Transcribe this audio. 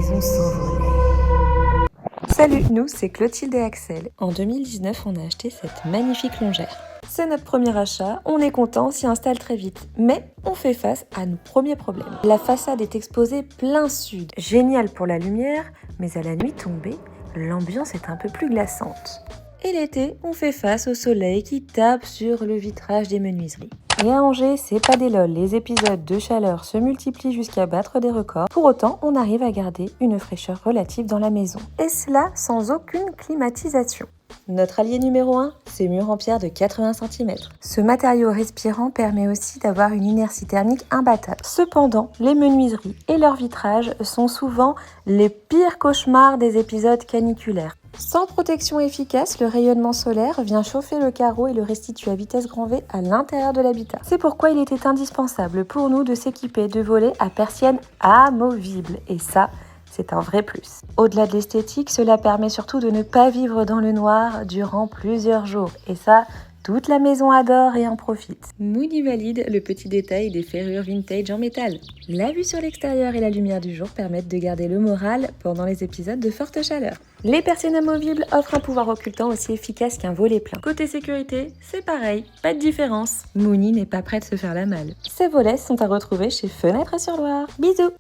maison s'envolait. Salut, nous c'est Clotilde et Axel. En 2019, on a acheté cette magnifique longère. C'est notre premier achat, on est content, on s'y installe très vite. Mais on fait face à nos premiers problèmes. La façade est exposée plein sud. Génial pour la lumière, mais à la nuit tombée, l'ambiance est un peu plus glaçante. Et l'été, on fait face au soleil qui tape sur le vitrage des menuiseries. Et à Angers, c'est pas des lol, les épisodes de chaleur se multiplient jusqu'à battre des records. Pour autant, on arrive à garder une fraîcheur relative dans la maison. Et cela sans aucune climatisation. Notre allié numéro 1, ces murs en pierre de 80 cm. Ce matériau respirant permet aussi d'avoir une inertie thermique imbattable. Cependant, les menuiseries et leurs vitrages sont souvent les pires cauchemars des épisodes caniculaires. Sans protection efficace, le rayonnement solaire vient chauffer le carreau et le restitue à vitesse grand V à l'intérieur de l'habitat. C'est pourquoi il était indispensable pour nous de s'équiper de volets à persiennes amovibles. Et ça, c'est un vrai plus. Au-delà de l'esthétique, cela permet surtout de ne pas vivre dans le noir durant plusieurs jours. Et ça, toute la maison adore et en profite. Moody valide le petit détail des ferrures vintage en métal. La vue sur l'extérieur et la lumière du jour permettent de garder le moral pendant les épisodes de forte chaleur. Les persiennes amovibles offrent un pouvoir occultant aussi efficace qu'un volet plein. Côté sécurité, c'est pareil, pas de différence. Mooney n'est pas prêt de se faire la malle. Ces volets sont à retrouver chez Fenêtres sur Loire. Bisous!